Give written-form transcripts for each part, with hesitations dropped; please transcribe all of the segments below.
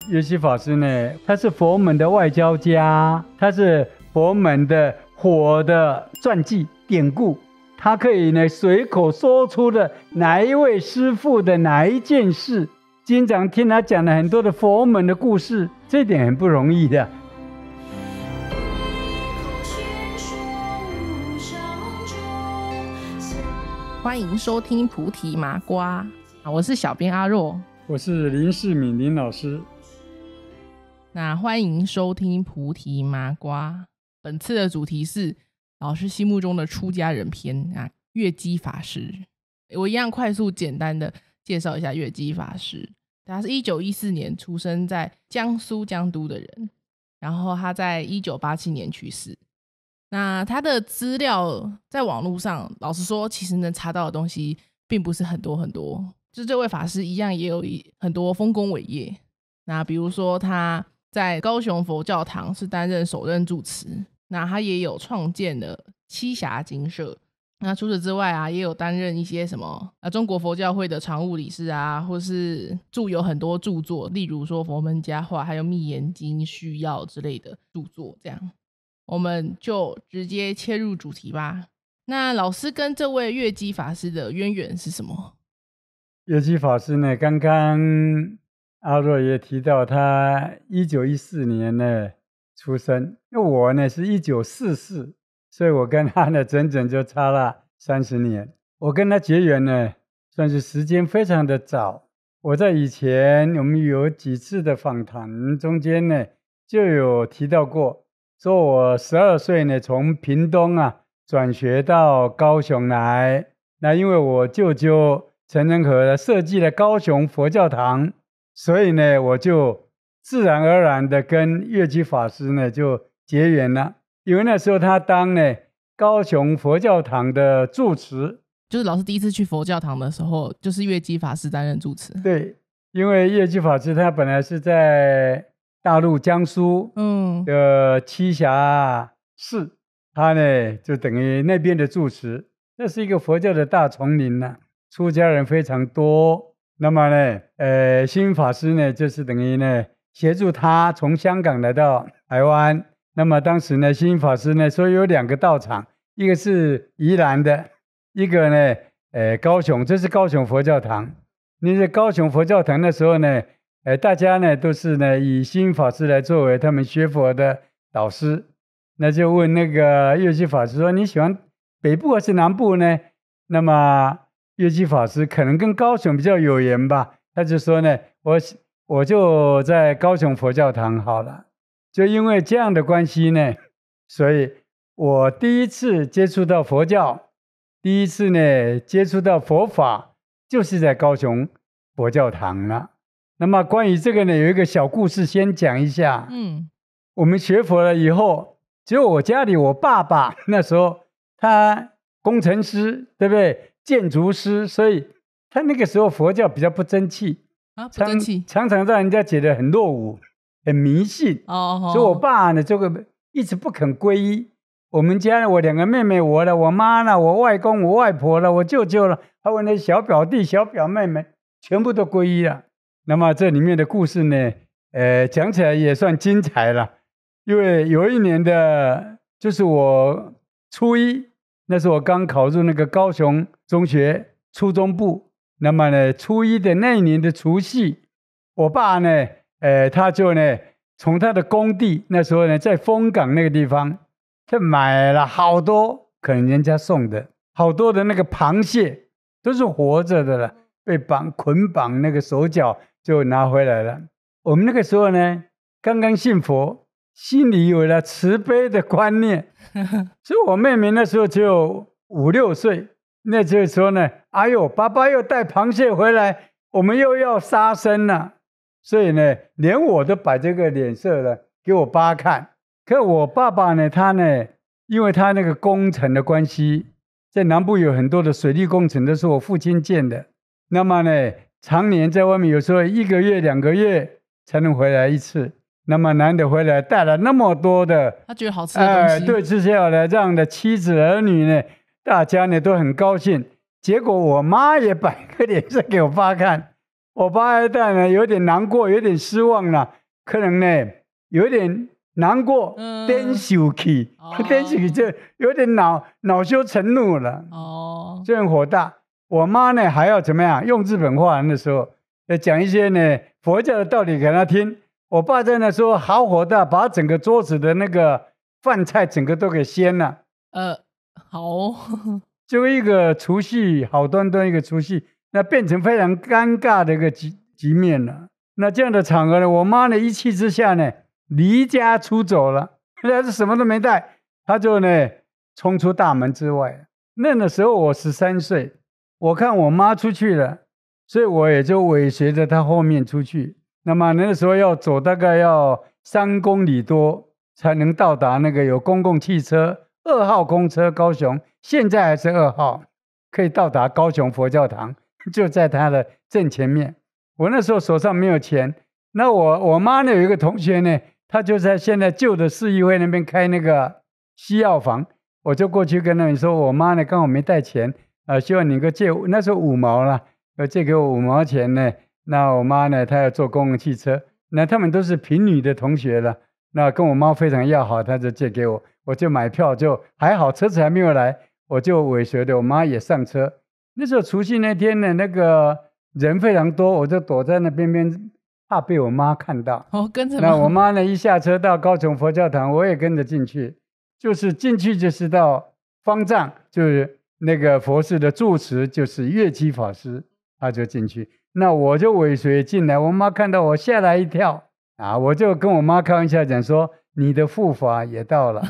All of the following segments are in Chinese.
月基法师呢，他是佛门的外交家，他是佛门的火的传记典故，他可以呢随口说出的哪一位师父的哪一件事，经常听他讲了很多的佛门的故事，这点很不容易的。欢迎收听菩提麻瓜，我是小编阿若，我是林世敏林老师。那欢迎收听菩提麻瓜，本次的主题是老师心目中的出家人篇啊，月基法师。我一样快速简单的介绍一下月基法师。他是1914年出生在江苏江都的人，然后他在1987年去世。那他的资料在网络上，老实说其实能查到的东西并不是很多很多，就是这位法师一样也有很多丰功伟业。那比如说他在高雄佛教堂是担任首任住持，那他也有创建了栖霞精舍。那除此之外啊，也有担任一些什么中国佛教会的常务理事啊，或是著有很多著作，例如说佛门佳话，还有密严经、续要之类的著作。这样我们就直接切入主题吧。那老师跟这位月基法师的渊源是什么？月基法师呢，刚刚阿若也提到他1914年呢出生，因为我呢是1944，所以我跟他呢整整就差了30年。我跟他结缘呢算是时间非常的早。我在以前我们有几次的访谈中间呢就有提到过，说我12岁呢从屏东转学到高雄来。那因为我舅舅陈仁和设计了高雄佛教堂，所以呢我就自然而然的跟月基法师呢就结缘了。因为那时候他当呢高雄佛教堂的住持，就是老师第一次去佛教堂的时候，就是月基法师担任住持。对，因为月基法师他本来是在大陆江苏的栖霞市，他呢就等于那边的住持。那是一个佛教的大丛林出家人非常多。那么呢星云法师呢就是等于呢协助他从香港来到台湾。那么当时呢星云法师呢说有2个道场，一个是宜兰的，一个呢高雄，这是高雄佛教堂。那在高雄佛教堂的时候呢大家呢都是呢以星云法师来作为他们学佛的导师。那就问那个月基法师说，你喜欢北部还是南部呢？那么月基法师可能跟高雄比较有缘吧，他就说呢我就在高雄佛教堂好了。就因为这样的关系呢，所以我第一次接触到佛教，第一次呢接触到佛法就是在高雄佛教堂了。那么关于这个呢有一个小故事先讲一下。我们学佛了以后，只有我家里我爸爸那时候他工程师，对不对？建筑师，所以他那个时候佛教比较不争气不争气，常常让人家觉得很落伍很迷信。所以我爸呢这个一直不肯皈依。我们家呢我2个妹妹，我了我妈了我外公我外婆了我舅舅了，还有那小表弟小表妹们全部都皈依了。那么这里面的故事呢讲起来也算精彩了。因为有一年的就是我初一，那是我刚考入那个高雄中学初中部。那么呢初一的那一年的除夕，我爸呢他就呢从他的工地，那时候呢在丰港那个地方，他买了好多可能人家送的好多的那个螃蟹，都是活着的了，被捆绑那个手脚就拿回来了。我们那个时候呢刚刚信佛，心里有了慈悲的观念所以我妹妹那时候只有5、6岁，那这个时候呢，哎呦，爸爸又带螃蟹回来，我们又要杀生了。所以呢连我都摆这个脸色了给我爸看。可我爸爸呢他呢因为他那个工程的关系，在南部有很多的水利工程都是我父亲建的。那么呢常年在外面，有时候1个月2个月才能回来一次。那么难得回来带了那么多的他觉得好吃的东西，对，吃下来这样的妻子儿女呢，大家呢都很高兴。结果我妈也摆个脸色给我爸看，我爸二代呢有点难过，有点失望了，可能呢有点难过，点受气，点受气就有点恼羞成怒了，就很火大。我妈呢还要怎么样？用日本话的时候，要讲一些呢佛教的道理给他听。我爸在那说好火大，把整个桌子的那个饭菜整个都给掀了。好，就一个除夕，好端端一个除夕。那变成非常尴尬的一个局面了。那这样的场合呢，我妈呢一气之下呢离家出走了，她是什么都没带，她就呢冲出大门之外。那个时候我13岁，我看我妈出去了，所以我也就尾随着她后面出去。那么那个时候要走大概要3公里多才能到达那个有公共汽车2号公车高雄，现在还是2号，可以到达高雄佛教堂。就在他的正前面，我那时候手上没有钱，那我妈呢有一个同学呢，他就在现在旧的市议会那边开那个西药房，我就过去跟他们说，我妈呢刚好没带钱，希望你能够借，那时候5毛了，借给我5毛钱呢。那我妈呢，她要坐公共汽车，那他们都是平女的同学了，那跟我妈非常要好，她就借给我，我就买票，就还好车子还没有来，我就尾随的我妈也上车。那时候除夕那天呢，那个人非常多，我就躲在那边，怕被我妈看到。跟着。那我妈呢，一下车到高雄佛教堂，我也跟着进去。就是进去就是到方丈，就是那个佛寺的住持，就是月基法师，他就进去。那我就尾随进来，我妈看到我吓了一跳啊！我就跟我妈开玩笑讲说：“你的护法也到了。”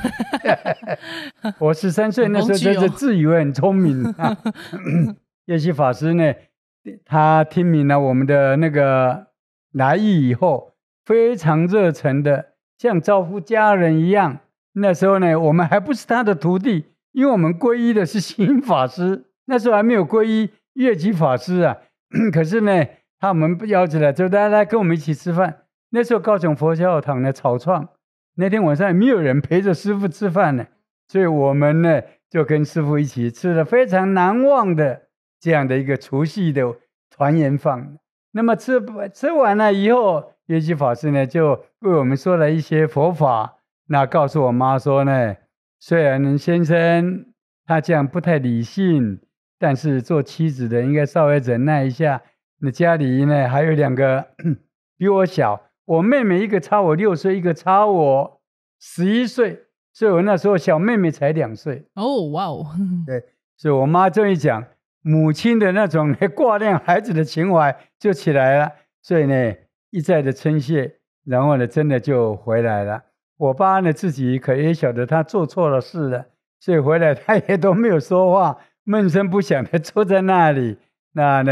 我13岁那时候真是自以为很聪明啊。月基法师呢，他听明了我们的那个来意以后，非常热忱的像招呼家人一样。那时候呢，我们还不是他的徒弟，因为我们皈依的是心法师，那时候还没有皈依月基法师啊。可是呢，他们邀请了，就大家来跟我们一起吃饭。那时候高雄佛教堂的草创，那天晚上没有人陪着师父吃饭呢，所以我们呢就跟师父一起吃了非常难忘的这样的一个除夕的团圆饭。那么吃完了以后，月基法师呢就为我们说了一些佛法，那告诉我妈说呢，虽然先生他这样不太理性，但是做妻子的应该稍微忍耐一下。那家里呢还有2个比我小，我妹妹一个差我6岁，一个差我11岁，所以我那时候小妹妹才2岁。哇哦，对，所以我妈这一讲，母亲的那种挂念孩子的情怀就起来了，所以呢一再的称谢，然后呢真的就回来了。我爸呢自己可也晓得他做错了事了，所以回来他也都没有说话，闷声不响的坐在那里。那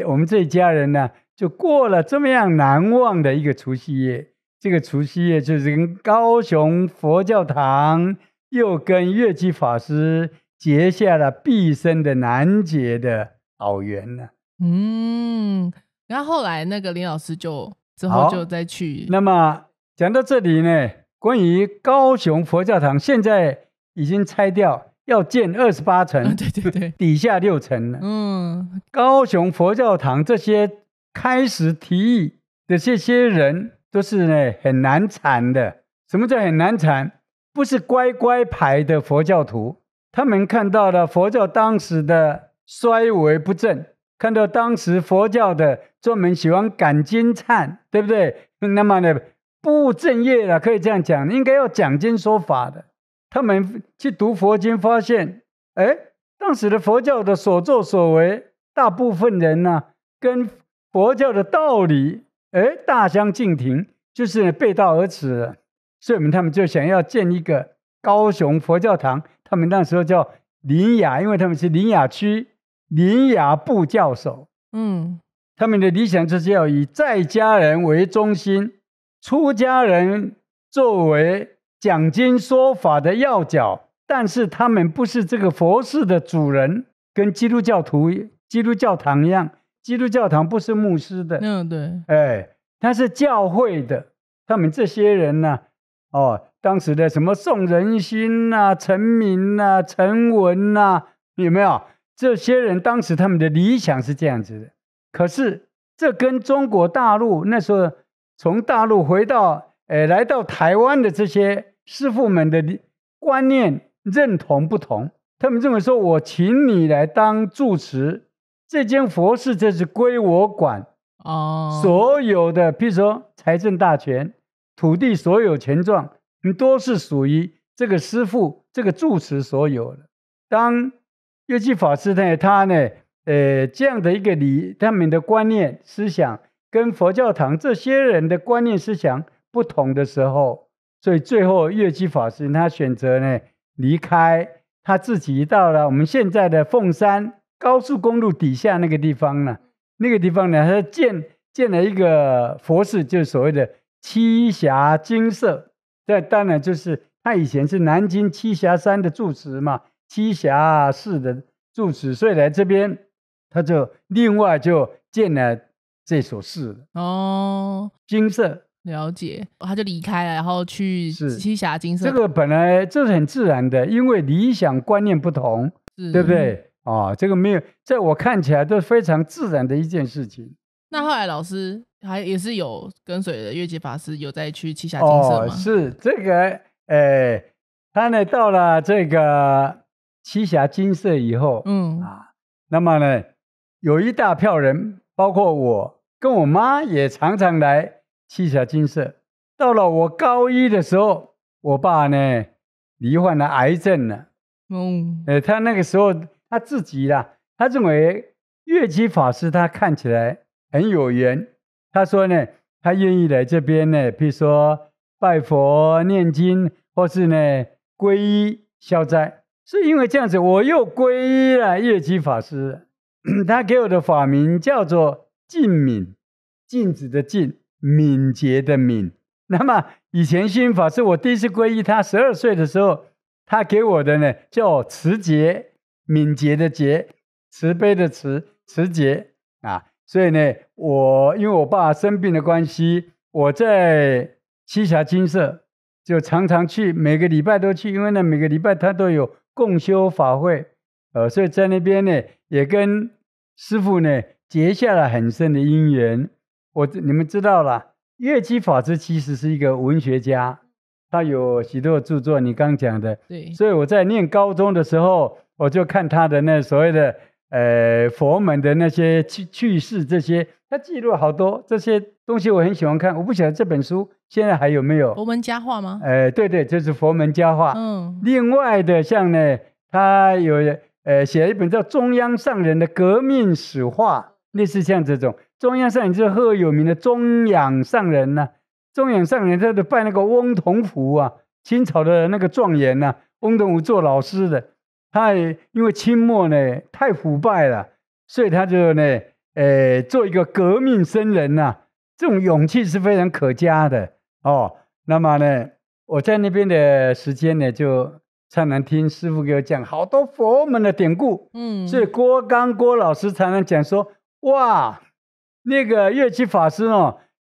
我们这一家人呢，就过了这么样难忘的一个除夕夜。这个除夕夜就是跟高雄佛教堂又跟月基法师结下了毕生的难解的好缘了。然后后来那个林老师之后就再去。那么讲到这里呢，关于高雄佛教堂现在已经拆掉，要建28层，对，底下6层了。高雄佛教堂这些开始提议的这些人都是呢很难缠的。什么叫很难缠？不是乖乖牌的佛教徒，他们看到了佛教当时的衰微不振，看到当时佛教的专门喜欢赶经忏，对不对？那么呢不务正业了，可以这样讲，应该要讲经说法的。他们去读佛经，发现，当时的佛教的所作所为，大部分人呢，跟佛教的道理，大相径庭，就是背道而驰了。所以他们就想要建一个高雄佛教堂，他们那时候叫林雅，因为他们是林雅区林雅部教授。他们的理想就是要以在家人为中心，出家人作为讲经说法的要角，但是他们不是这个佛寺的主人，跟基督教堂一样，基督教堂不是牧师的，对，他是教会的。他们这些人呢，当时的什么宋仁心啊、陈敏啊、陈文啊，有没有？这些人当时他们的理想是这样子的，可是这跟中国大陆那时候从大陆回到来到台湾的这些师父们的观念认同不同。他们认为说，我请你来当住持，这间佛寺这是归我管所有的譬如说财政大权、土地所有权状都是属于这个师父这个住持所有的。当月基法师呢，他呢这样的一个他们的观念思想跟佛教堂这些人的观念思想不同的时候，所以最后月基法师他选择呢离开，他自己到了我们现在的凤山高速公路底下那个地方呢，他建了一个佛寺，就是所谓的栖霞精舍。这当然就是他以前是南京栖霞山的住持嘛，栖霞寺的住持，所以来这边他就另外就建了这所寺精舍。了解，他就离开了，然后去栖霞精舍。这个本来就是很自然的，因为理想观念不同，对不对？这个没有，在我看起来都是非常自然的一件事情。那后来老师还也是有跟随的月基法师有再去栖霞精舍吗？是这个，他呢到了这个栖霞精舍以后，那么呢有一大票人，包括我跟我妈也常常来栖霞精舍。到了我高一的时候，我爸呢罹患了癌症了。他那个时候他自己啦，他认为月基法师他看起来很有缘，他说呢，他愿意来这边呢，比如说拜佛念经，或是呢皈依消灾。是因为这样子，我又皈依了月基法师。他给我的法名叫做净敏，镜子的镜，敏捷的敏。那么以前心法师我第一次皈依他12岁的时候，他给我的呢叫慈节，敏捷的节，慈悲的慈，慈节所以呢，因为我爸生病的关系，我在栖霞精舍就常常去，每个礼拜都去，因为呢每个礼拜他都有共修法会，所以在那边呢也跟师父呢结下了很深的因缘。你们知道啦，月基法师其实是一个文学家，他有许多著作，你刚讲的。对。所以我在念高中的时候，我就看他的那所谓的佛门的那些趣事，这些他记录好多这些东西，我很喜欢看。我不晓得这本书现在还有没有？佛门佳话吗？对对，就是佛门佳话。另外的像呢，他有写了一本叫《中央上人的革命史话》，类似像这种。中央上人就是赫有名的中央上人呐，中央上人他就拜那个翁同甫啊，清朝的那个状元呐，翁同甫做老师的。他也因为清末呢太腐败了，所以他就呢做一个革命僧人呐，这种勇气是非常可嘉的那么呢，我在那边的时间呢，就常常听师父给我讲好多佛门的典故。所以郭老师常常讲说，哇，那个月基法师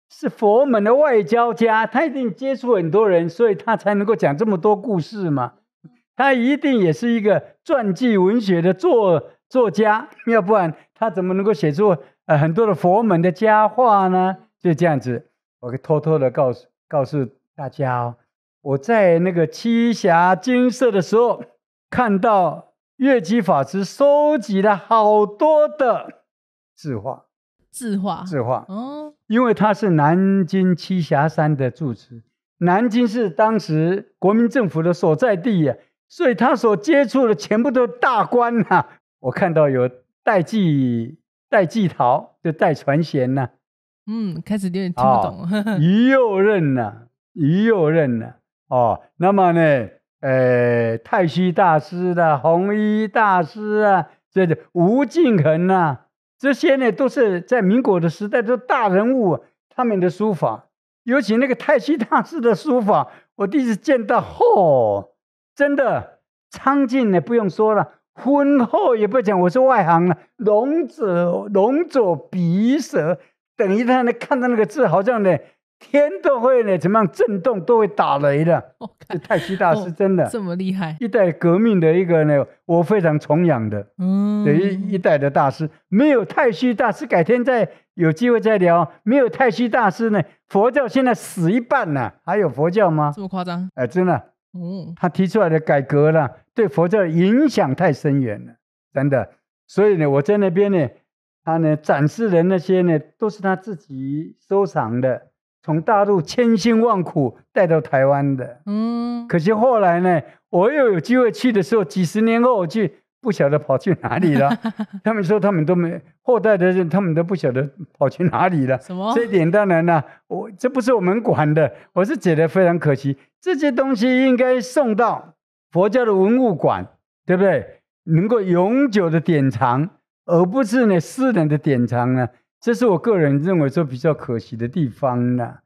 是佛门的外交家，他一定接触很多人，所以他才能够讲这么多故事嘛。他一定也是一个传记文学的作家，要不然他怎么能够写出很多的佛门的佳话呢？就这样子，我偷偷的告诉大家我在那个栖霞精舍的时候，看到月基法师收集了好多的字画。因为他是南京栖霞山的住持，南京是当时国民政府的所在地所以他所接触的全部都是大官我看到有戴季陶，就戴传贤开始有点听不懂于右任那么呢太虚大师啦，弘一大师这吴敬恒这些呢都是在民国的时代都大人物他们的书法，尤其那个太虚大师的书法，我第一次见到真的苍劲不用说了，浑厚也不讲，我是外行了，龙左鼻舌，等于他看到那个字好像呢天都会呢怎么样震动，都会打雷的。太虚大师真的、这么厉害，一代革命的一个呢，我非常崇仰的，一代的大师。没有太虚大师，改天再有机会再聊。没有太虚大师呢，佛教现在死一半了，还有佛教吗？这么夸张？真的。他提出来的改革了，对佛教的影响太深远了，真的。所以呢，我在那边呢，他呢展示的那些呢，都是他自己收藏的，从大陆千辛万苦带到台湾的。可惜后来呢，我又有机会去的时候，几十年后我去，不晓得跑去哪里了。他们说他们都没后代的人，他们都不晓得跑去哪里了。什么？这一点当然了，这不是我们管的，我是觉得非常可惜。这些东西应该送到佛教的文物馆，对不对？能够永久的典藏，而不是呢私人的典藏呢。这是我个人认为说比较可惜的地方呢。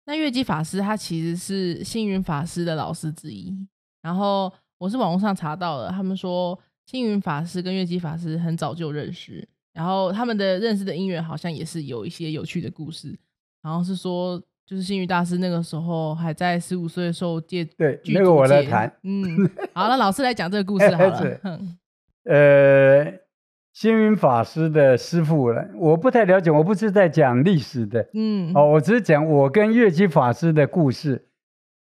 那月基法师他其实是星云法师的老师之一，然后我是网络上查到了，他们说星云法师跟月基法师很早就认识，然后他们的认识的因缘好像也是有一些有趣的故事，然后是说就是星云大师那个时候还在15岁受戒，对，那个我来谈。好，那老师来讲这个故事好了。星云法师的师父了，我不太了解，我不是在讲历史的，我只是讲我跟月基法师的故事。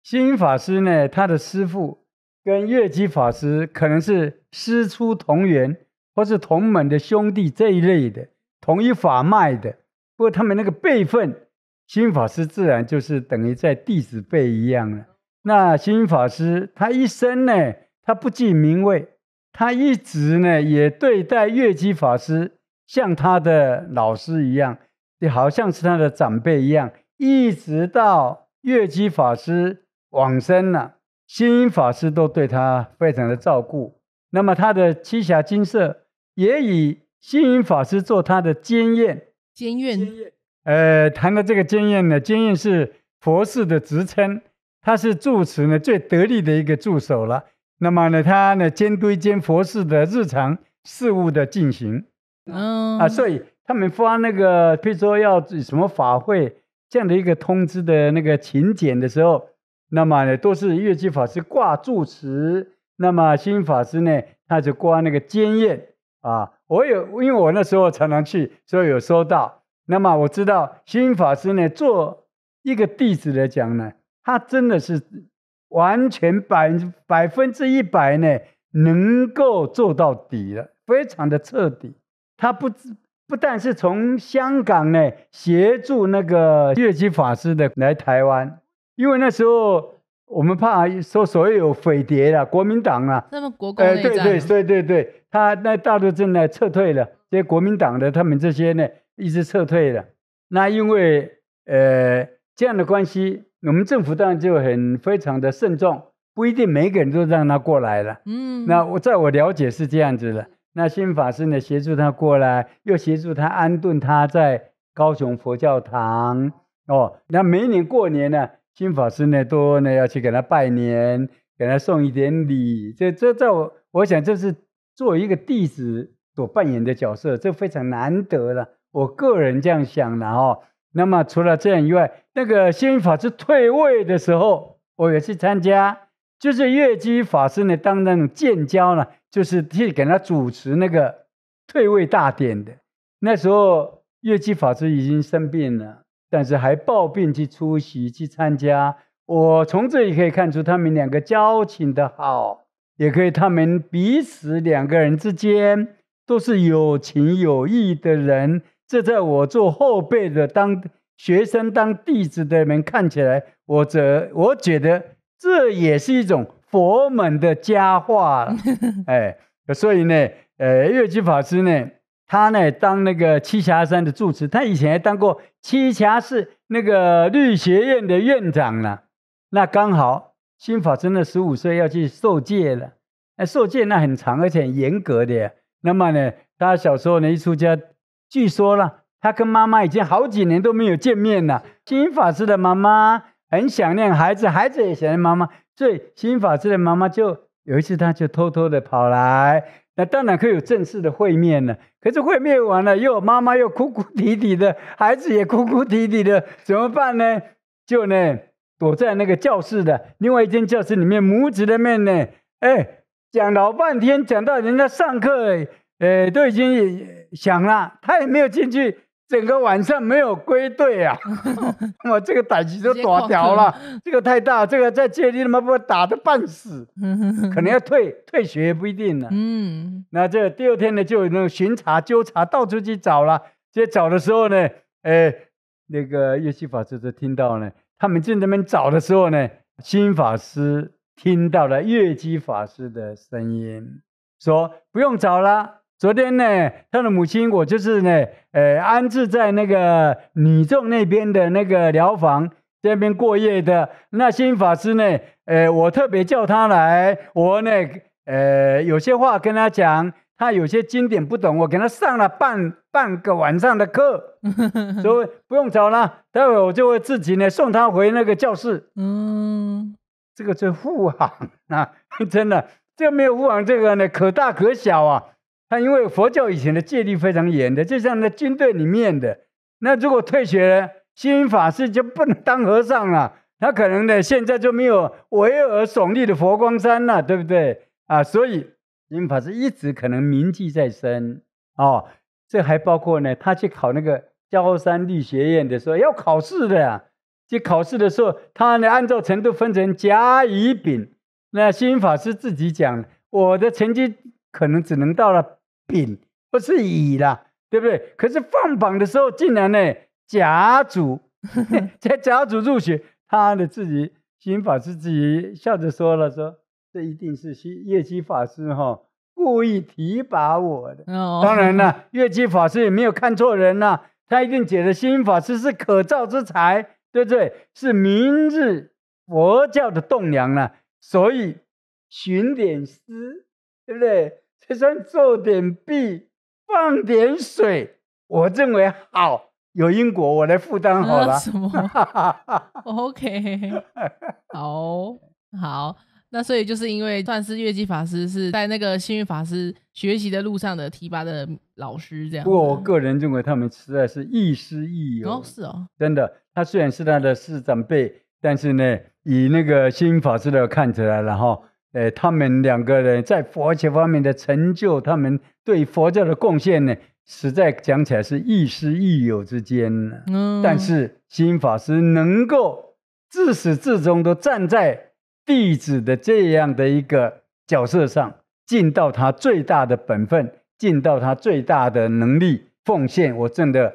星云法师呢，他的师父跟月基法师可能是师出同源，或是同门的兄弟这一类的，同一法脉的。不过他们那个辈分，星云法师自然就是等于在弟子辈一样了。那星云法师他一生呢，他不计名位，他一直呢也对待月基法师像他的老师一样，也好像是他的长辈一样，一直到月基法师往生了，星云法师都对他非常的照顾。那么他的栖霞精舍也以星云法师做他的监院。谈到这个监院呢，监院是佛寺的职称，他是住持呢最得力的一个助手了。那么呢，他呢监督一间佛寺的日常事务的进行。所以他们发那个，譬如说要什么法会这样的一个通知的那个请柬的时候，那么呢都是月基法师挂住持，那么星云法师呢他就挂那个监院啊。因为我那时候常常去，所以有收到。那么我知道星云法师呢，做一个弟子来讲呢，他真的是完全100%呢，能够做到底了，非常的彻底。他不但是从香港呢协助那个月基法师的来台湾，因为那时候我们怕说所谓有匪谍啦，国民党啦，那么国共内战，对，他那大陆正在撤退了，这些国民党的他们这些呢一直撤退了。那因为这样的关系，我们政府当然就非常的慎重，不一定每一个人都让他过来了。那在我了解是这样子的。那星云法师呢协助他过来，又协助他安顿他在高雄佛教堂。那每一年过年呢，星云法师呢都呢要去给他拜年，给他送一点礼。这在我想这是作为一个弟子所扮演的角色，这非常难得了。我个人这样想的那么除了这样以外，那个星云法师退位的时候，我也去参加，就是月基法师呢当那种建交了，就是去给他主持那个退位大典的。那时候月基法师已经生病了，但是还抱病去出席去参加。我从这里可以看出他们两个交情的好，也可以他们彼此两个人之间都是有情有义的人。这在我做后辈的当学生当弟子的人看起来，我觉得这也是一种佛门的佳话所以呢月基法师呢，他呢当那个栖霞山的住持，他以前还当过栖霞寺那个律学院的院长了。那刚好星云法师那15岁要去受戒了，受戒那很长而且很严格的。那么呢他小时候呢一出家，据说了他跟妈妈已经好几年都没有见面了。星云法师的妈妈很想念孩子，孩子也想念妈妈，所以星云法师的妈妈就有一次他就偷偷的跑来，那当然可以有正式的会面了。可是会面完了，又妈妈又哭哭啼啼的，孩子也哭哭啼啼的，怎么办呢？就呢躲在那个教室的另外一间教室里面，母子的面呢，讲老半天，讲到人家上课，都已经响了，他也没有进去。整个晚上没有归队啊！我这个代志都大条了，这个太大，这个在街里他妈把我打得半死，可能要退学也不一定了。那这第二天呢，就有那种巡查纠察，到处去找了。这找的时候呢，那个月基法师就听到呢，他们在那边找的时候呢，新法师听到了月基法师的声音，说不用找了。昨天呢，他的母亲我就是呢，安置在那个女众那边的那个疗房，在那边过夜的。那新法师呢，我特别叫他来，我呢，有些话跟他讲，他有些经典不懂，我给他上了半个晚上的课，所以不用找了，待会我就会自己呢送他回那个教室。这个是护航啊，真的，这个没有护航，这个呢可大可小啊。他因为佛教以前的戒律非常严的，就像那军队里面的，那如果退学了，星云法师就不能当和尚了，他可能呢现在就没有巍峨耸立的佛光山了，对不对啊？所以星云法师一直可能铭记在身哦。这还包括呢，他去考那个焦山律学院的时候要考试的呀，去考试的时候，他呢按照程度分成甲、乙、丙。那星云法师自己讲，我的成绩可能只能到了丙，不是乙啦，对不对？可是放榜的时候，竟然呢甲组，在甲组入学，他的自己星云法师自己笑着说了，说这一定是月基法师故意提拔我的。当然了，月基法师也没有看错人啦，他一定觉得星云法师是可造之才，对不对？是明日佛教的栋梁了，所以寻点诗，对不对？就算做点弊，放点水，我认为好，有因果，我来负担好了。什么？OK， 好，那所以就是因为算是月基法师是在那个星云法师学习的路上的提拔的老师，这样。不过我个人认为他们实在是亦师亦友。是哦，真的，他虽然是他的师长辈，但是呢，以那个星云法师的看起来了哈。他们两个人在佛学方面的成就，他们对佛教的贡献呢，实在讲起来是亦师亦友之间。但是星云法师能够自始至终都站在弟子的这样的一个角色上，尽到他最大的本分，尽到他最大的能力奉献，我真的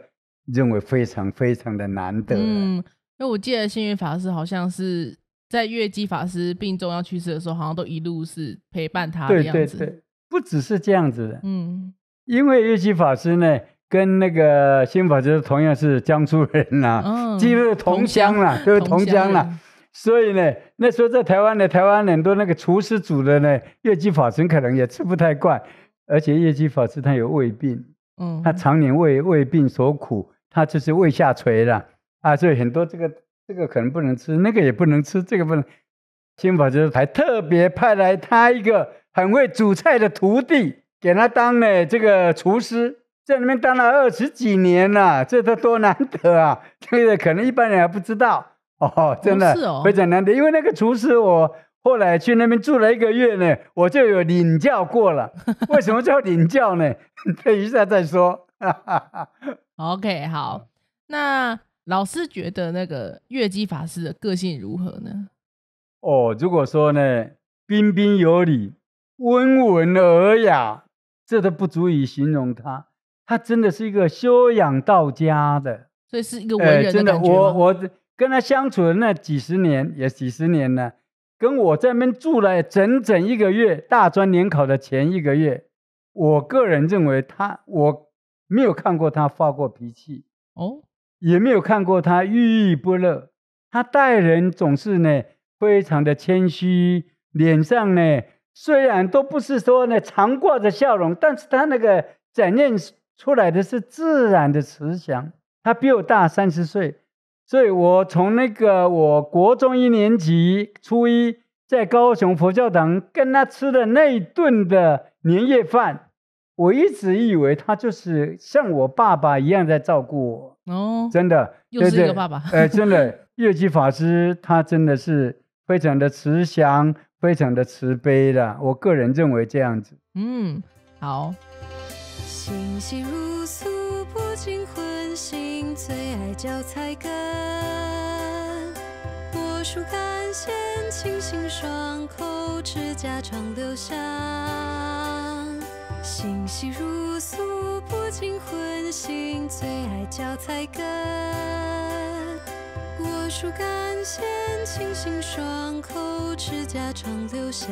认为非常非常的难得。因为我记得星云法师好像是在月基法师病重要去世的时候，好像都一路是陪伴他的样子。对，不只是这样子的。因为月基法师呢，跟那个星云法师同样是江苏人啦，几乎是同乡啦，都是同乡啦。所以呢，那时候在台湾很多那个厨师煮的呢，月基法师可能也吃不太惯，而且月基法师他有胃病，他常年胃病所苦，他就是胃下垂了啊，所以很多这个可能不能吃，那个也不能吃，这个不能。星云法师还特别派来他一个很会煮菜的徒弟，给他当了这个厨师，在那边当了20几年了，这都多难得啊！这个可能一般人还不知道真的非常难得。因为那个厨师，我后来去那边住了1个月呢，我就有领教过了。为什么叫领教呢？等一下再说。OK， 好，那老师觉得那个月基法师的个性如何呢？如果说呢，彬彬有礼，温文尔雅，这都不足以形容他。他真的是一个修养到家的，所以是一个文人的感觉吗？真的，我跟他相处的那几十年了，跟我在那边住了整整1个月，大专联考的前1个月，我个人认为我没有看过他发过脾气，也没有看过他郁郁不乐。他待人总是呢非常的谦虚，脸上呢虽然都不是说呢常挂着笑容，但是他那个展现出来的是自然的慈祥。他比我大30岁，所以我从那个我国中1年级初1在高雄佛教堂跟他吃的那一顿的年夜饭，我一直以为他就是像我爸爸一样在照顾我。哦，真的，又是一个爸爸。真的，月基法师他真的是非常的慈祥，非常的慈悲的，我个人认为这样子。好。心细如素，不尽荤腥，最爱嚼菜根。我数甘咸，清新爽口，指甲长留香。心细如素，不尽荤腥，最爱嚼菜根。我数甘咸，清新爽口，指甲长留香。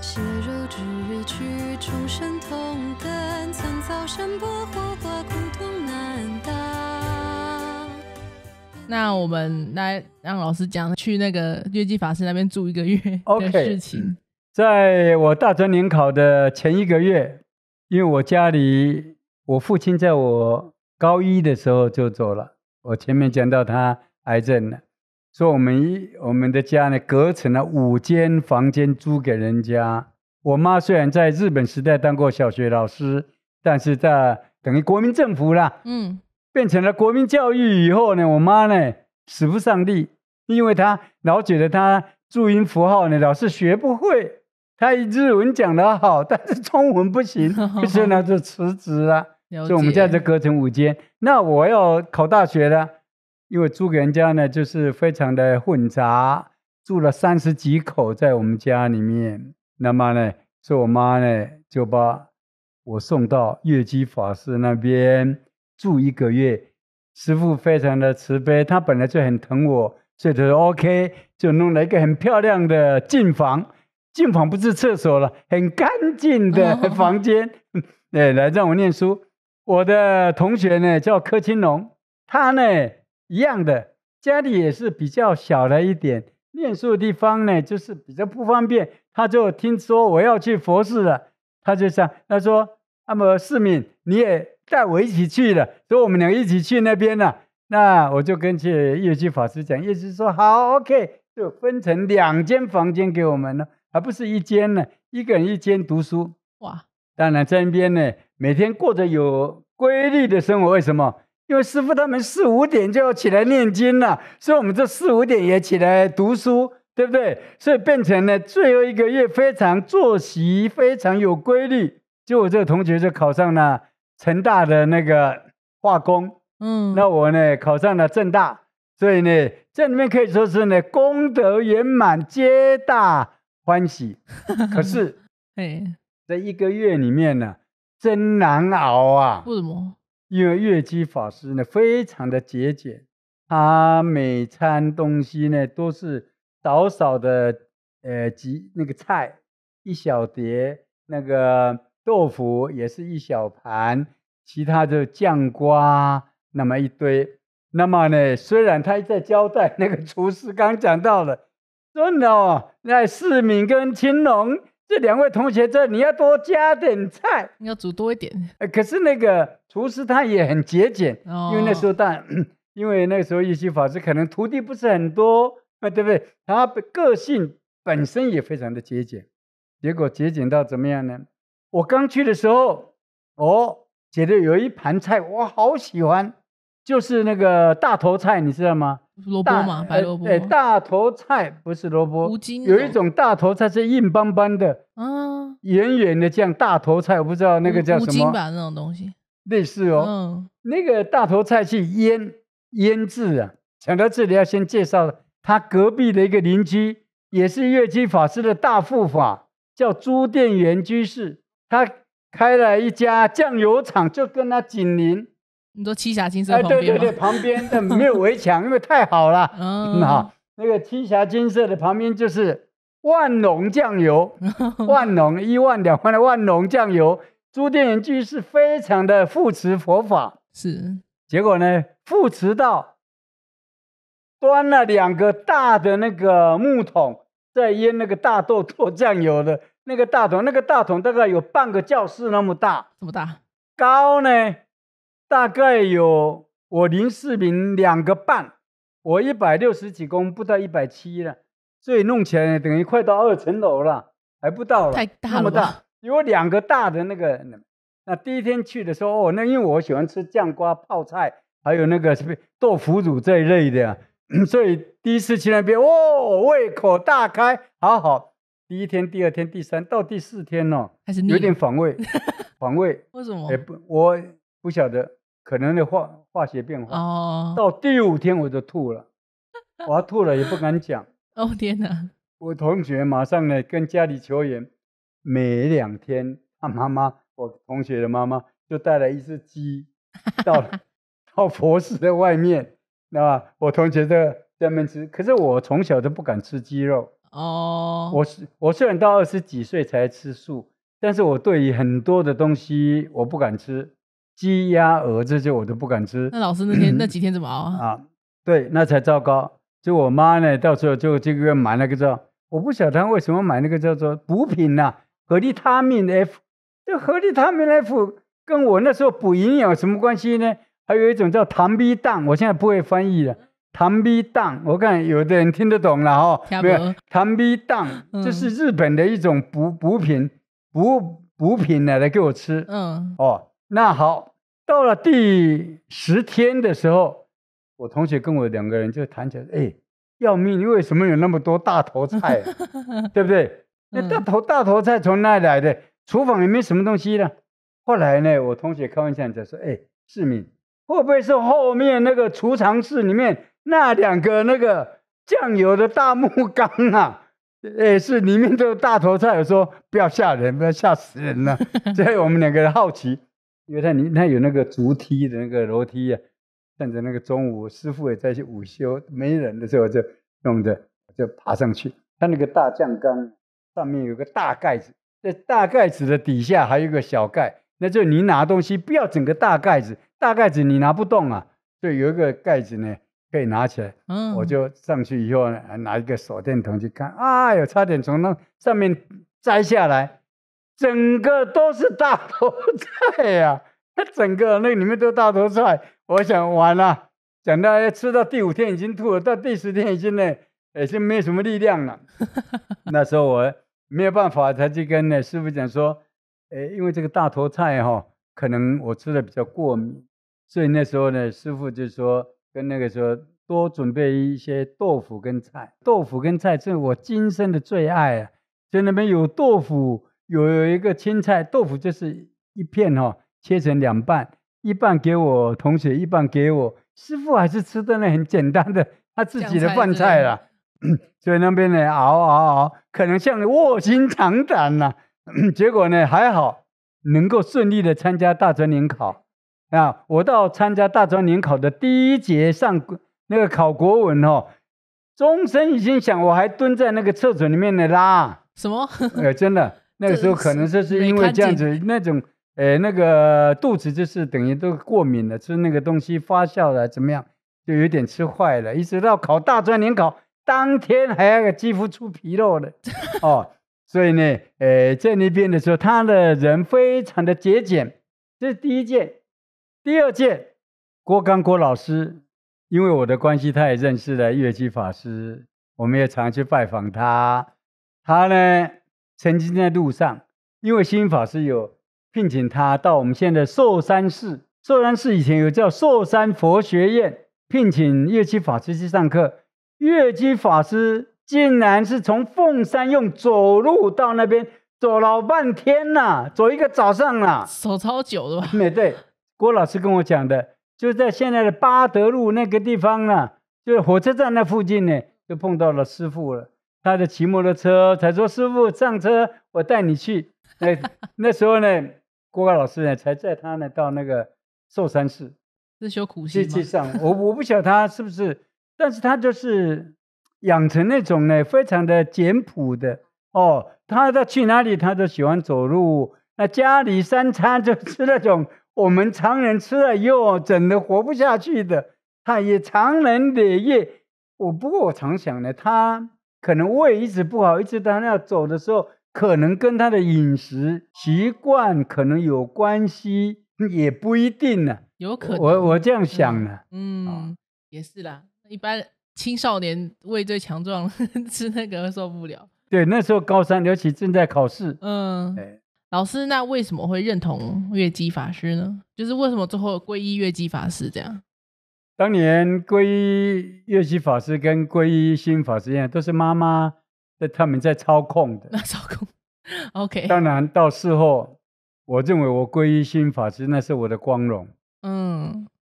血肉之躯，众生同等，曾遭山坡火化，苦痛难当。那我们来让老师讲去那个月基法师那边住1个月的事情。在我大专联考的前1个月，因为我家里我父亲在我高1的时候就走了，我前面讲到他癌症了。所以我们的家呢，隔成了5间房间租给人家。我妈虽然在日本时代当过小学老师，但是在等于国民政府啦，变成了国民教育以后呢，我妈呢使不上力，因为她老觉得她注音符号呢老是学不会，她日文讲得好，但是中文不行，所以呢就辞职了。所以我们家就隔成5间。那我要考大学了。因为租给人家呢，就是非常的混杂，住了30几口在我们家里面。那么呢，所以我妈呢就把我送到月基法师那边住1个月。师父非常的慈悲，他本来就很疼我，所以他说 OK， 就弄了一个很漂亮的净房。净房不是厕所了，很干净的房间，来让我念书。我的同学呢叫柯青龙，他呢一样的，家里也是比较小了一点，念书的地方呢就是比较不方便。他就听说我要去佛寺了，他就想，他说那么世敏你也带我一起去了，所以我们两个一起去那边了。那我就跟月基法师讲，月基说好 OK， 就分成2间房间给我们了，而不是1间呢，1个人1间读书。哇，当然在那边呢每天过着有规律的生活。为什么？因为师父他们4、5点就要起来念经了，所以我们这4、5点也起来读书，对不对？所以变成了最后1个月非常作息非常有规律。就我这个同学就考上了成大的那个化工，那我呢考上了政大，所以呢在里面可以说是呢功德圆满，皆大欢喜。可是在1个月里面呢真难熬啊。为什么？因为月基法师呢非常的节俭，他每餐东西呢都是少少的那个菜1小碟，那个豆腐也是1小盘，其他的酱瓜那么一堆。那么呢虽然他在交代那个厨师刚讲到了，说那世敏跟青龙这2位同学，这你要多加点菜，你要煮多一点。可是那个厨师他也很节俭，因为那时候因为那个时候月基法师可能徒弟不是很多，对不对？他个性本身也非常的节俭，结果节俭到怎么样呢？我刚去的时候，觉得有一盘菜我好喜欢，就是那个大头菜，你知道吗？萝卜嘛，白萝卜。大头菜不是萝卜，有一种大头菜是硬邦邦的，圆圆的这样大头菜，我不知道那个叫什么。五金吧那种东西。类似那个大头菜去腌制啊。讲到这里要先介绍他隔壁的一个邻居，也是月基法师的大护法，叫朱殿元居士，他开了一家酱油厂，就跟他紧邻。你说栖霞金色旁边吗？对，旁边但没有围墙，因为太好了。那个栖霞金色的旁边就是万隆酱油，万隆1万2万的万隆酱油。朱殿元居士非常的护持佛法，是。结果呢，护持到端了2个大的那个木桶，在腌那个大豆做酱油的那个大桶大概有半个教室那么大，这么大，高呢大概有我林世明2个半，我160几公不到170了，所以弄起来等于快到2层楼了，还不到了，太大了，那么大，有2个大的那个。那第一天去的时候，那因为我喜欢吃酱瓜、泡菜，还有那个什么豆腐乳这一类的，所以第一次去那边，胃口大开，好。第1天、第2天、第3到第4天哦，有点反胃，反胃。为什么？我不晓得，可能的化学变化。哦。到第5天我就吐了，我要吐了也不敢讲。哦天哪！我同学马上呢跟家里求援，每2天他妈妈，我同学的妈妈就带了1只鸡到佛寺的外面，那我同学在那边吃，可是我从小就不敢吃鸡肉。哦，我虽然到20几岁才吃素，但是我对于很多的东西我不敢吃，鸡鸭鹅这些我都不敢吃。那老师那几天怎么熬啊？对，那才糟糕。就我妈呢，到时候就这个月买那个叫，我不晓得她为什么买那个叫做补品啊，合利他命 F。这合利他命 F 跟我那时候补营养有什么关系呢？还有一种叫糖逼当，我现在不会翻译了。糖逼当，我看有的人听得懂了哈。没有，糖逼当这是日本的一种补品来给我吃。那好，到了第10天的时候，我同学跟我2个人就谈起来，要命，你为什么有那么多大头菜，对不对？那大头菜从哪里来的？厨房也没什么东西了。后来呢，我同学开玩笑就说，世民，会不会是后面那个储藏室里面那2个那个酱油的大木缸啊？是里面都有大头菜。我说不要吓人，不要吓死人了。所以我们2个人好奇，因为他有那个竹梯的那个楼梯啊，趁着那个中午师傅也在去午休没人的时候，就弄着就爬上去。他那个大酱缸上面有个大盖子，在大盖子的底下还有一个小盖，那就你拿东西不要整个大盖子，大盖子你拿不动啊，所以有一个盖子呢可以拿起来。我就上去以后呢，拿一个手电筒去看，差点从那上面摘下来，整个都是大头菜呀！整个那里面都大头菜，我想完了，讲到吃到第5天已经吐了，到第10天已经呢，就没有什么力量了。那时候我没有办法，才去跟师父讲说，因为这个大头菜可能我吃的比较过敏，所以那时候呢，师父就说跟那个说多准备一些豆腐跟菜。豆腐跟菜是我今生的最爱啊！所以那边有豆腐，有一个青菜，豆腐就是一片切成2半，一半给我同学，一半给我。师父还是吃的那很简单的他自己的饭菜啦。所以那边呢熬，可能像卧薪尝胆啦。结果呢还好，能够顺利的参加大专联考啊！我到参加大专联考的第1节上那个考国文钟声已经响，我还蹲在那个厕所里面拉。什么？真的，那个时候可能就是因为这样子，那种那个肚子就是等于都过敏了，吃那个东西发酵了怎么样，就有点吃坏了。一直到考大专联考当天还要肌肤出皮肉的所以呢，在那边的时候，他的人非常的节俭。这是第1届。第2届，郭刚郭老师，因为我的关系，他也认识了月基法师，我们也常去拜访他。他呢，曾经在路上，因为星云法师有聘请他到我们现在的寿山寺。寿山寺以前有叫寿山佛学院，聘请月基法师去上课。月基法师竟然是从凤山用走路到那边，走老半天啦，走1个早上啦，走超久的吧？对，郭老师跟我讲的，就是在现在的八德路那个地方啦，就是火车站那附近呢，就碰到了师父了。他的骑摩托车，才说师父上车，我带你去。那时候呢，郭老师呢才载他呢到那个寿山寺，是修苦行吗？上我不晓得他是不是。但是他就是养成那种呢非常的简朴的他去哪里他都喜欢走路，那家里3餐就吃那种我们常人吃了以后整的活不下去的，他也常年累月。不过我常想呢，他可能胃一直不好，一直到他要走的时候，可能跟他的饮食习惯可能有关系，也不一定呢。有可能，我这样想呢。也是啦。一般青少年胃最强壮，吃那个受不了。对，那时候高三，尤其正在考试。老师，那为什么会认同月基法师呢？就是为什么最后皈依月基法师这样？当年皈依月基法师跟皈依心法师一样，都是妈妈他们在操控的。操控 ，OK。当然到事后，我认为我皈依心法师那是我的光荣。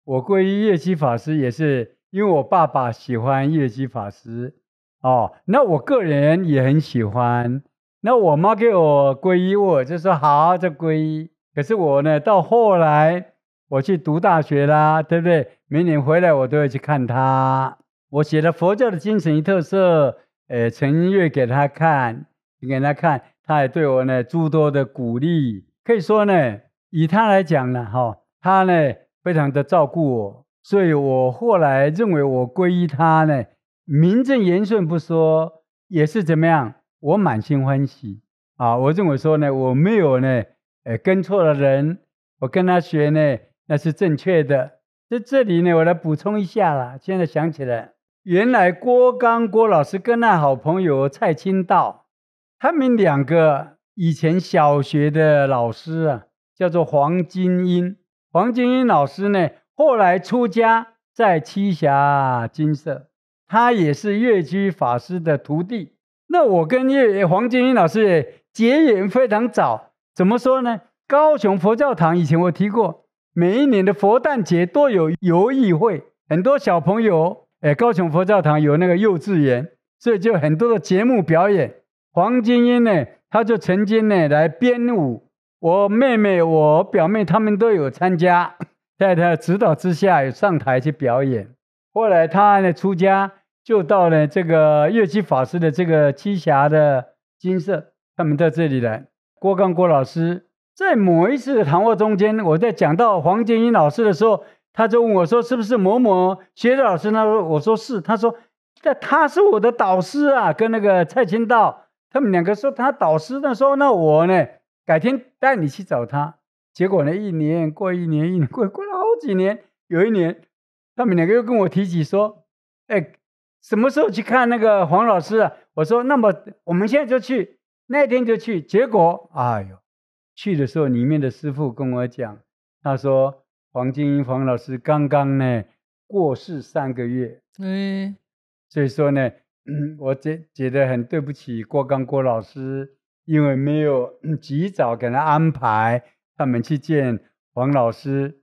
我皈依月基法师也是因为我爸爸喜欢月基法师那我个人也很喜欢。那我妈给我皈依，我就说好，就皈依。可是我呢，到后来我去读大学啦，对不对？每年回来我都会去看他。我写了佛教的精神与特色，陈月给他看，他也对我呢诸多的鼓励。可以说呢，以他来讲呢，他呢非常的照顾我，所以我后来认为我皈依他呢，名正言顺不说，也是怎么样？我满心欢喜我认为说呢，我没有呢，跟错了人，我跟他学呢，那是正确的。在这里呢，我来补充一下啦。现在想起来，原来郭老师跟那好朋友蔡清道，他们两个以前小学的老师叫做黄金英。黄金英老师呢，后来出家在栖霞精舍，他也是月居法师的徒弟。那我跟黄金英老师也结缘非常早。怎么说呢？高雄佛教堂以前我提过，每一年的佛诞节都有游艺会，很多小朋友高雄佛教堂有那个幼稚园，所以就很多的节目表演。黄金英呢，他就曾经呢来编舞，我妹妹我表妹他们都有参加，在他的指导之下有上台去表演。后来他呢出家，就到了这个月基法师的这个栖霞的精舍，他们到这里来。郭老师在某一次的谈话中间，我在讲到黄金英老师的时候，他就问我说是不是某某学的老师呢？我说是。他说他是我的导师跟那个蔡清道他们两个说他导师的时候，那我呢改天带你去找他。结果呢一年过一年过了好几年，有一年他们两个又跟我提起说什么时候去看那个黄老师我说那么我们现在就去，那天就去。结果去的时候里面的师父跟我讲，他说黄老师刚刚呢过世3个月。所以说呢我觉得很对不起郭老师，因为没有及早给他安排他们去见黄老师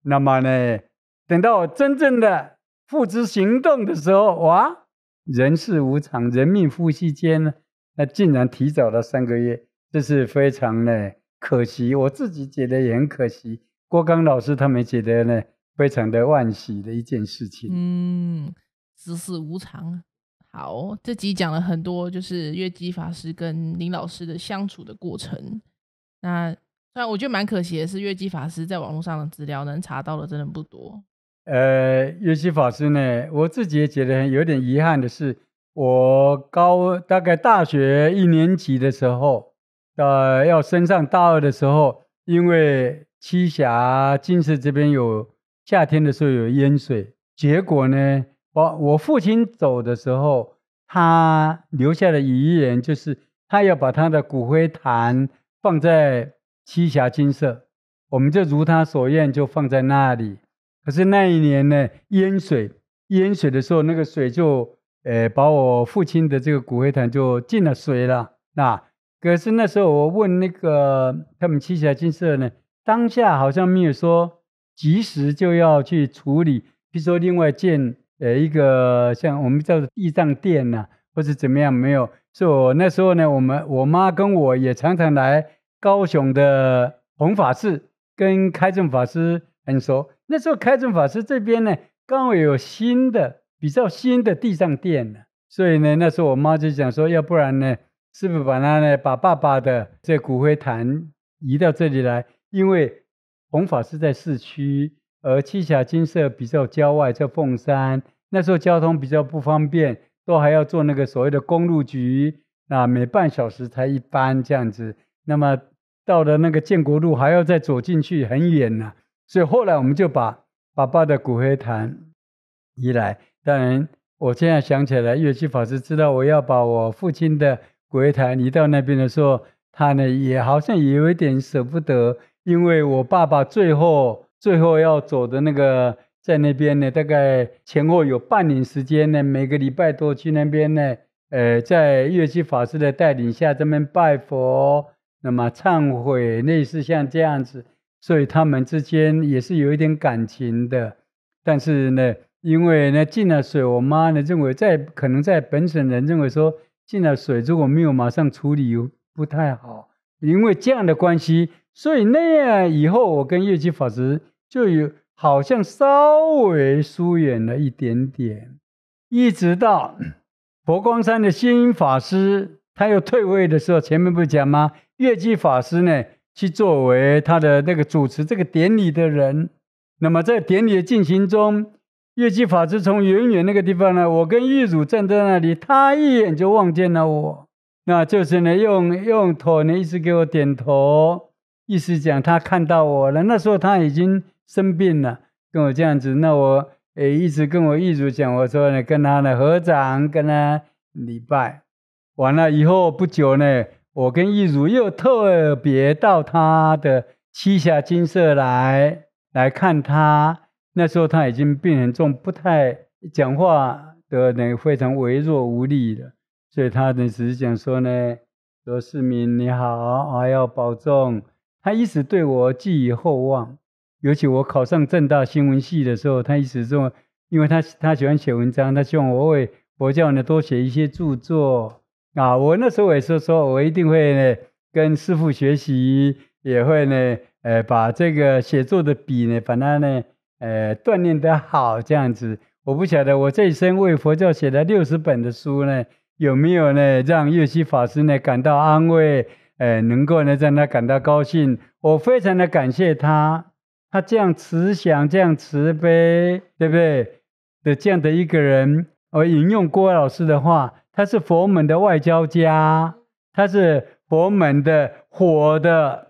那么呢等到我真正的付之行动的时候，哇，人世无常，人命呼吸间呢，那竟然提早了3个月，这是非常呢可惜，我自己觉得也很可惜，郭刚老师他们觉得呢非常的惋惜的一件事情。世事无常。好，这集讲了很多就是月基法师跟林老师的相处的过程。那虽然我觉得蛮可惜的是，月基法师在网络上的资料能查到的真的不多。月基法师呢，我自己也觉得有点遗憾的是，我大概大学1年级的时候，要升上大2的时候，因为栖霞精舍这边有夏天的时候有淹水，结果呢，我父亲走的时候，他留下的遗言就是他要把他的骨灰坛放在栖霞精舍，我们就如他所愿，就放在那里。可是那一年呢，淹水的时候，那个水就把我父亲的这个骨灰坛就进了水了。可是那时候我问那个他们栖霞精舍呢，当下好像没有说及时就要去处理，比如说另外建一个像我们叫做地藏殿或者怎么样，没有。所以我那时候呢，我妈跟我也常常来高雄的弘法寺跟开正法师很熟。那时候开正法师这边呢，刚好有比较新的地藏殿所以呢，那时候我妈就讲说，要不然呢，是不是把爸爸的这骨灰坛移到这里来？因为弘法是在市区，而栖霞精舍比较郊外，在凤山，那时候交通比较不方便，都还要坐那个所谓的公路局每半小时才一班这样子。那么到了那个建国路还要再走进去，很远所以后来我们就把爸爸的骨灰坛移来。当然我现在想起来，乐器法师知道我要把我父亲的骨灰坛移到那边的时候，他呢也好像也有一点舍不得，因为我爸爸最后要走的那个，在那边呢，大概前后有半年时间呢，每个礼拜都去那边呢，在乐器法师的带领下，这边拜佛，那么忏悔，类似像这样子，所以他们之间也是有一点感情的。但是呢，因为呢进了水，我妈呢认为可能在本省人认为说进了水如果没有马上处理不太好，因为这样的关系，所以那样以后我跟乐器法师就有好像稍微疏远了一点点，一直到佛光山的星云法师他又退位的时候，前面不是讲吗？乐器法师呢去作为他的那个主持这个典礼的人，那么在典礼的进行中，乐器法师从远远那个地方呢，我跟玉汝站在那里，他一眼就望见了我，那就是呢用头呢一直给我点头，意思讲他看到我了。那时候他已经生病了，跟我这样子，那我一直跟我玉汝讲，我说呢跟他呢合掌，跟他礼拜。完了以后不久呢，我跟玉汝又特别到他的栖霞精舍来看他。那时候他已经病很重，不太讲话的呢，非常微弱无力了，所以他呢只是讲说呢，说世民你好，还要保重。他一直对我寄予厚望，尤其我考上政大新闻系的时候，他一直说，因为他喜欢写文章，他希望我为佛教呢多写一些著作啊。我那时候也是说我一定会呢跟师父学习，也会呢把这个写作的笔呢把它呢锻炼得好，这样子。我不晓得我这一生为佛教写了60本的书呢，有没有呢让乐器法师呢感到安慰，能够呢让他感到高兴。我非常的感谢他这样慈祥，这样慈悲，对不对的这样的一个人。我引用郭老师的话，他是佛门的外交家，他是佛门的活的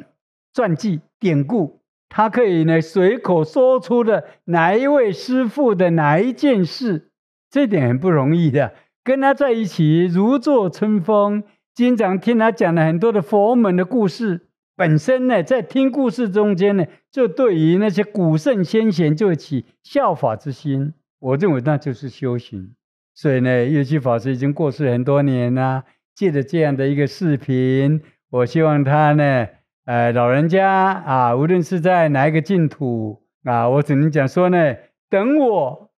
传记典故，他可以呢随口说出的哪一位师父的哪一件事，这点很不容易的。跟他在一起如坐春风，经常听他讲了很多的佛门的故事，本身呢在听故事中间呢，就对于那些古圣先贤就起效法之心。我认为那就是修行。所以呢，乐器法师已经过世很多年了，借着这样的一个视频，我希望他呢老人家啊，无论是在哪一个净土啊，我只能讲说呢，等我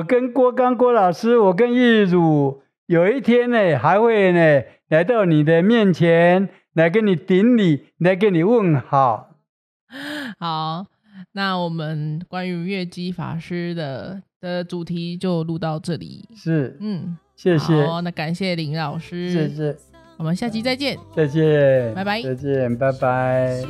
跟郭老师，我跟玉汝有一天呢，还会呢来到你的面前，来跟你顶礼，来跟你问好。好，那我们关于乐基法师的主题就录到这里。是，谢谢。好，那感谢林老师，谢谢。我们下期再见。再见，拜拜。再见，拜拜。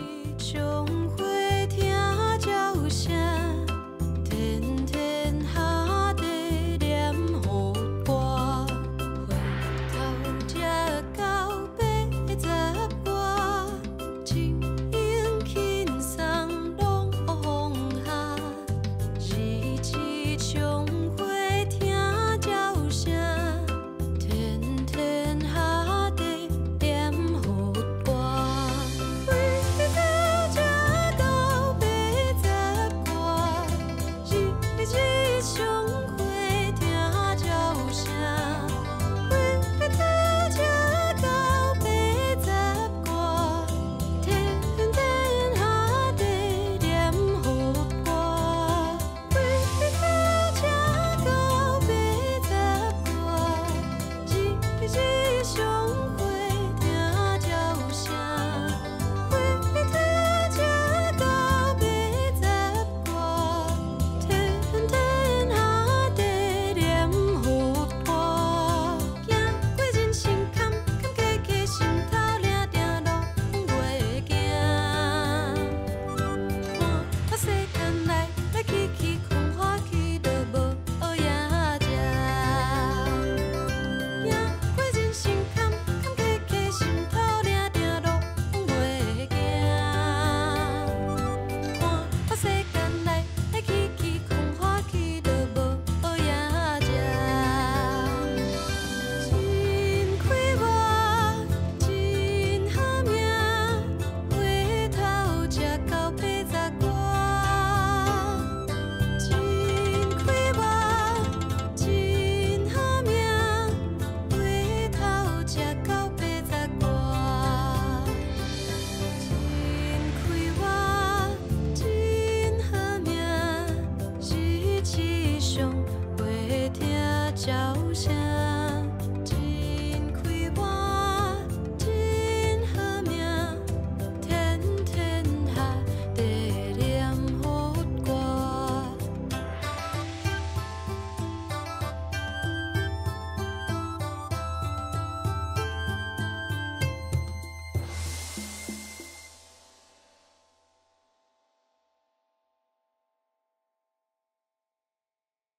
现。